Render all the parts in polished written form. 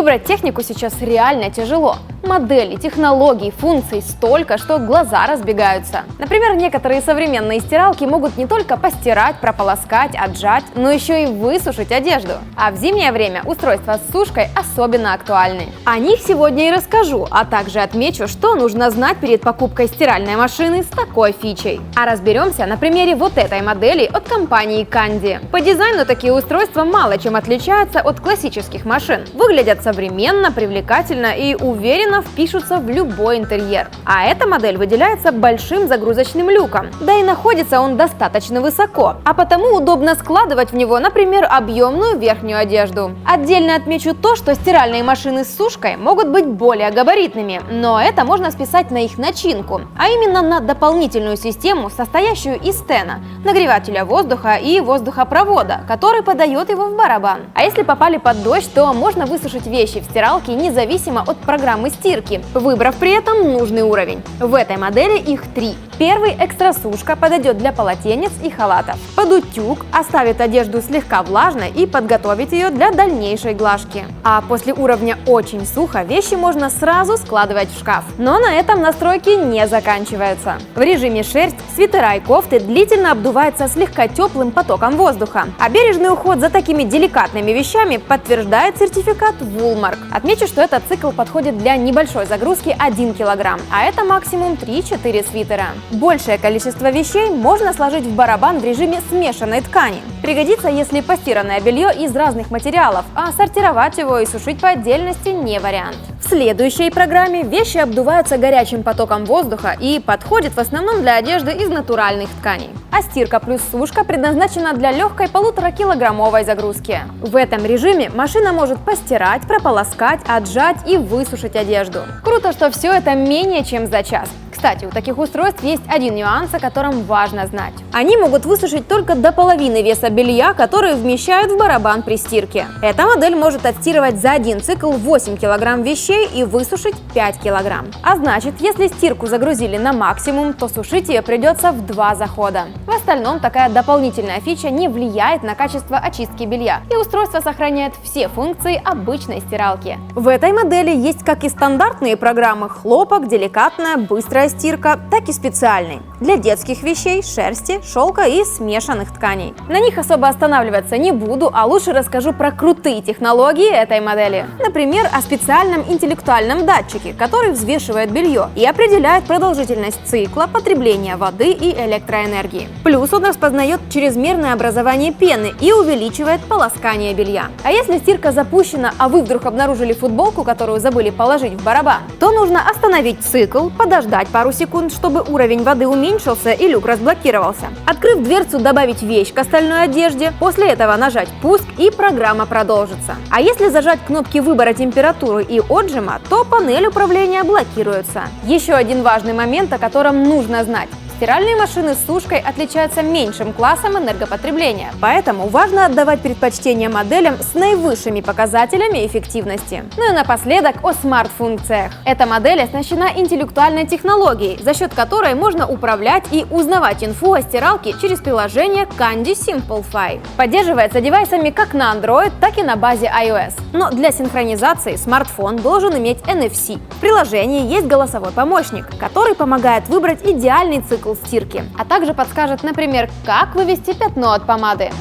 Выбрать технику сейчас реально тяжело. Моделей, технологий, функций столько, что глаза разбегаются. Например, некоторые современные стиралки могут не только постирать, прополоскать, отжать, но еще и высушить одежду. А в зимнее время устройства с сушкой особенно актуальны. О них сегодня и расскажу, а также отмечу, что нужно знать перед покупкой стиральной машины с такой фичей. А разберемся на примере вот этой модели от компании Kandi. По дизайну такие устройства мало чем отличаются от классических машин. Выглядят современно, привлекательно и уверенно впишутся в любой интерьер. А эта модель выделяется большим загрузочным люком. Да и находится он достаточно высоко, а потому удобно складывать в него, например, объемную верхнюю одежду. Отдельно отмечу то, что стиральные машины с сушкой могут быть более габаритными, но это можно списать на их начинку, а именно на дополнительную систему, состоящую из стена, нагревателя воздуха и воздухопровода, который подает его в барабан. А если попали под дождь, то можно высушить вещи в стиралке независимо от программы стирки, выбрав при этом нужный уровень. В этой модели их 3. Первый экстрасушка подойдет для полотенец и халатов. Под утюг оставит одежду слегка влажной и подготовит ее для дальнейшей глажки. А после уровня очень сухо вещи можно сразу складывать в шкаф. Но на этом настройки не заканчиваются. В режиме шерсть свитера и кофты длительно обдуваются слегка теплым потоком воздуха. А бережный уход за такими деликатными вещами подтверждает сертификат Woolmark. Отмечу, что этот цикл подходит для небольшой загрузки 1 кг, а это максимум 3-4 свитера. Большее количество вещей можно сложить в барабан в режиме смешанной ткани. Пригодится, если постиранное белье из разных материалов, а сортировать его и сушить по отдельности не вариант. В следующей программе вещи обдуваются горячим потоком воздуха и подходят в основном для одежды из натуральных тканей. А стирка плюс сушка предназначена для легкой 1,5-килограммовой загрузки. В этом режиме машина может постирать, прополоскать, отжать и высушить одежду. Круто, что все это менее чем за час. Кстати, у таких устройств есть один нюанс, о котором важно знать. Они могут высушить только до половины веса белья, который вмещают в барабан при стирке. Эта модель может отстирывать за один цикл 8 кг вещей и высушить 5 кг. А значит, если стирку загрузили на максимум, то сушить ее придется в 2 захода. В остальном такая дополнительная фича не влияет на качество очистки белья, и устройство сохраняет все функции обычной стиралки. В этой модели есть как и стандартные программы хлопок, деликатная, быстрая стирка, так и специальные для детских вещей, шерсти, шелка и смешанных тканей. На них особо останавливаться не буду, а лучше расскажу про крутые технологии этой модели. Например, о специальном интеллектуальном датчике, который взвешивает белье и определяет продолжительность цикла потребления воды и электроэнергии. Плюс он распознает чрезмерное образование пены и увеличивает полоскание белья. А если стирка запущена, а вы вдруг обнаружили футболку, которую забыли положить в барабан, то нужно остановить цикл, подождать пару секунд, чтобы уровень воды уменьшился и люк разблокировался. Открыв дверцу, добавить вещь к остальной одежде, после этого нажать пуск и программа продолжится. А если зажать кнопки выбора температуры и отжима, то панель управления блокируется. Еще один важный момент, о котором нужно знать. Стиральные машины с сушкой отличаются меньшим классом энергопотребления, поэтому важно отдавать предпочтение моделям с наивысшими показателями эффективности. Ну и напоследок о смарт-функциях. Эта модель оснащена интеллектуальной технологией, за счет которой можно управлять и узнавать инфу о стиралке через приложение Kandi Simplify. Поддерживается девайсами как на Android, так и на базе iOS. Но для синхронизации смартфон должен иметь NFC. В приложении есть голосовой помощник, который помогает выбрать идеальный цикл стирки, а также подскажет, например, как вывести пятно от помады.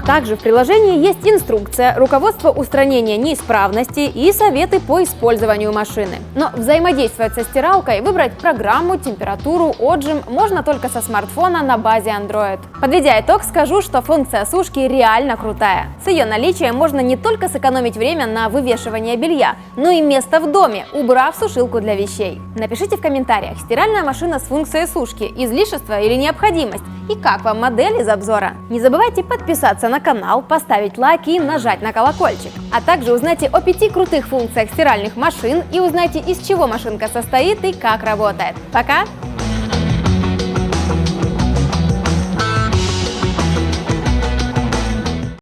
Также в приложении есть инструкция, руководство устранения неисправностей и советы по использованию машины. Но взаимодействовать со стиралкой, выбрать программу, температуру, отжим можно только со смартфона на базе Android. Подведя итог, скажу, что функция сушки реально крутая. С ее наличием можно не только сэкономить время на вывешивание белья, но и место в доме, убрав сушилку для вещей. Напишите в комментариях, стиральная машина с функцией сушки – излишество или необходимость? И как вам модель из обзора? Не забывайте подписаться на канал, поставить лайк и нажать на колокольчик. А также узнайте о 5 крутых функциях стиральных машин и узнайте, из чего машинка состоит и как работает. Пока!